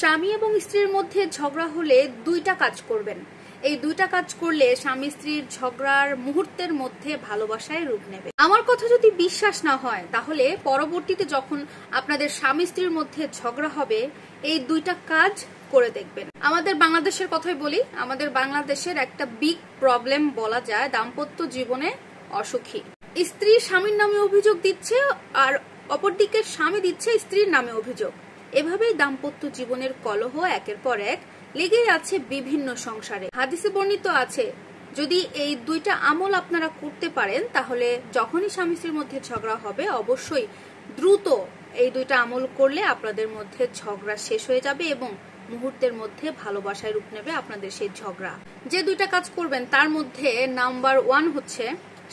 স্বামী এবং স্ত্রীর মধ্যে ঝগড়া হলে দুইটা কাজ করবেন। এই দুইটা কাজ করলে স্বামী স্ত্রীর ঝগড়ার মুহূর্তের মধ্যে ভালোবাসায় রূপ নেবে। আমার কথা যদি বিশ্বাস না হয় তাহলে পরবর্তীতে যখন আপনাদের স্বামী স্ত্রীর মধ্যে ঝগড়া হবে এই দুইটা কাজ করে দেখবেন। আমাদের বাংলাদেশের কথাই বলি, আমাদের বাংলাদেশের একটা বিগ প্রবলেম বলা যায় দাম্পত্য জীবনে অসুখী। স্ত্রী স্বামীর নামে অভিযোগ দিচ্ছে আর অপরদিকে স্বামী দিচ্ছে স্ত্রীর নামে অভিযোগ। এভাবেই দাম্পত্য জীবনের কলহ একের পর এক লেগে আছে বিভিন্ন সংসারে। হাদিসে বর্ণিত আছে যদি এই দুইটা আমল আপনারা করতে পারেন তাহলে যখনই স্বামী স্ত্রীর মধ্যে ঝগড়া হবে অবশ্যই দ্রুত এই দুইটা আমল করলে আপনাদের মধ্যে ঝগড়া শেষ হয়ে যাবে এবং মুহূর্তের মধ্যে ভালোবাসায় রূপ নেবে আপনাদের সেই ঝগড়া। যে দুইটা কাজ করবেন তার মধ্যে নাম্বার 1 হচ্ছে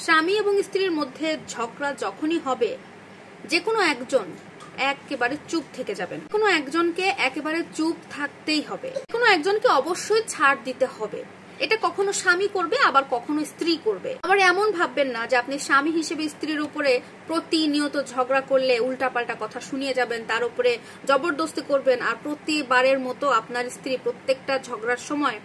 স্বামী এবং স্ত্রীর মধ্যে ঝগড়া যখনই হবে যে কোনো একজন একেবারে চুপ থেকে যাবেন। কোনো একজনকে একেবারে চুপ থাকতেই হবে, কোনো একজনকে অবশ্যই ছাড় দিতে হবে। এটা কখনো স্বামী করবে আবার কখনো স্ত্রী করবে। আবার এমন ভাববেন না যে আপনি স্বামী হিসেবে স্ত্রীর উপরে প্রতিনিয়ত ঝগড়া করলে উল্টাপাল্টা কথা শুনিয়ে যাবেন, তার উপরে জবরদস্তি করবেন আর প্রতিবারের মতো আপনার স্ত্রী প্রত্যেকটা ঝগড়ার সময়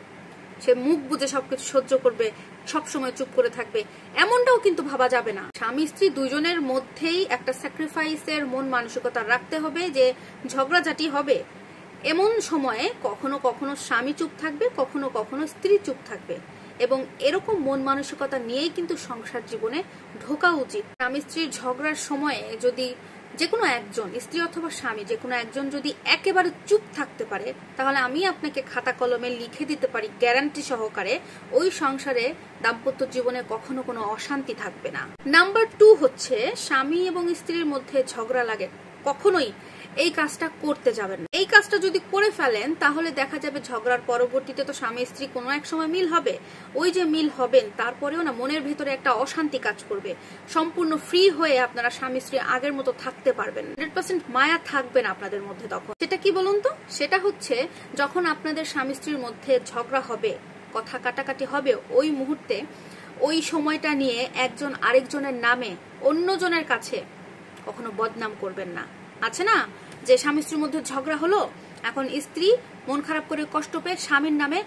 সে মুখ বুজে সবকিছু সহ্য করবে, সবসময় চুপ করে থাকবে। এমনটাও কিন্তু ভাবা যাবে না। স্বামী স্ত্রী দুজনের মধ্যেই একটা স্যাক্রিফাইসের মন মানসিকতা রাখতে হবে যে ঝগড়াঝাটি হবে এমন সময়ে কখনো কখনো স্বামী চুপ থাকবে, কখনো কখনো স্ত্রী চুপ থাকবে এবং এরকম মন মানসিকতা নিয়েই কিন্তু সংসার জীবনে ঢোকা উচিত। স্বামী স্ত্রীর ঝগড়ার সময়ে যদি যে কোনো একজন, স্ত্রী অথবা স্বামী, যে কোনো একজন যদি একেবারে চুপ থাকতে পারে তাহলে আমি আপনাকে খাতা কলমে লিখে দিতে পারি গ্যারান্টি সহকারে ওই সংসারে দাম্পত্য জীবনে কখনো কোনো অশান্তি থাকবে না। নাম্বার 2 হচ্ছে স্বামী এবং স্ত্রীর মধ্যে ঝগড়া লাগে কখনোই এই কাজটা করতে যাবেন না। এই কাজটা যদি করে ফেলেন তাহলে দেখা যাবে ঝগড়ার পরবর্তীতে তো স্বামী স্ত্রী কোনো এক সময় মিল হবে। ওই যে মিল হবেন তারপরেও না মনের ভিতরে একটা অশান্তি কাজ করবে। সম্পূর্ণ ফ্রি হয়ে আপনারা স্বামী স্ত্রী আগের মতো থাকতে পারবেন, 100% মায়া থাকবে না আপনাদের মধ্যে তখন। সেটা কি বলুন তো? সেটা হচ্ছে যখন আপনাদের স্বামী স্ত্রীর মধ্যে ঝগড়া হবে, কথা কাটাকাটি হবে, ওই মুহূর্তে ওই সময়টা নিয়ে একজন আরেকজনের নামে অন্যজনের কাছে কখনো বদনাম করবেন না। আছে না যে স্বামী স্ত্রীর মধ্যে ঝগড়া হলো, এখন স্ত্রী মন খারাপ করে কষ্ট পেয়ে স্বামীর নামে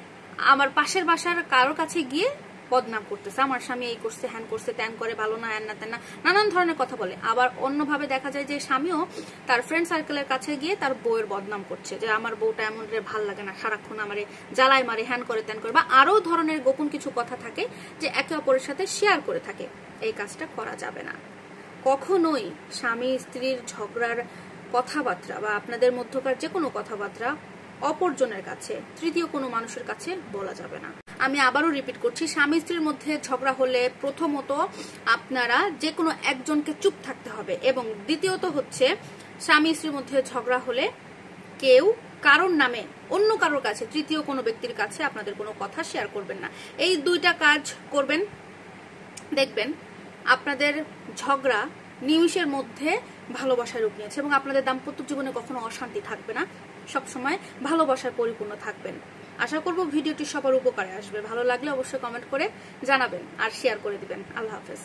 আমার পাশের বাসার কারোর কাছে গিয়ে বদনাম করতেছে, আমার স্বামী এই করছে, হ্যান করছে, ত্যান করে, ভালো না, হ্যান না ত্যান না, নানান ধরনের কথা বলে। আবার অন্যভাবে দেখা যায় যে স্বামীও তার ফ্রেন্ড সার্কেলের কাছে গিয়ে তার বউয়ের বদনাম করছে যে আমার বউটা এমন রে, ভাল লাগে না, সারাক্ষণ আমারে জ্বালায় মারে, হ্যান করে, ত্যান করে, বা আরো ধরনের গোপন কিছু কথা থাকে যে একে অপরের সাথে শেয়ার করে থাকে। এই কাজটা করা যাবে না কখনোই। স্বামী স্ত্রীর ঝগড়ার কথাবার্তা বা আপনাদের মধ্যকার যে কোনো কথাবার্তা অপরজনের কাছে, তৃতীয় কোনো মানুষের কাছে বলা যাবে না। আমি আবারও রিপিট করছি, স্বামী স্ত্রীর মধ্যে ঝগড়া হলে প্রথমত আপনারা যে কোনো একজনকে চুপ থাকতে হবে এবং দ্বিতীয়ত হচ্ছে স্বামী স্ত্রীর মধ্যে ঝগড়া হলে কেউ কারোর নামে অন্য কারোর কাছে, তৃতীয় কোনো ব্যক্তির কাছে আপনাদের কোনো কথা শেয়ার করবেন না। এই দুইটা কাজ করবেন, দেখবেন আপনাদের ঝগড়া নিমিষের মধ্যে ভালোবাসায় রূপ নিয়েছে এবং আপনাদের দাম্পত্য জীবনে কখনো অশান্তি থাকবে না, সবসময় ভালোবাসায় পরিপূর্ণ থাকবেন। আশা করব ভিডিওটি সবার উপকারে আসবে। ভালো লাগলে অবশ্যই কমেন্ট করে জানাবেন আর শেয়ার করে দিবেন। আল্লাহ হাফেজ।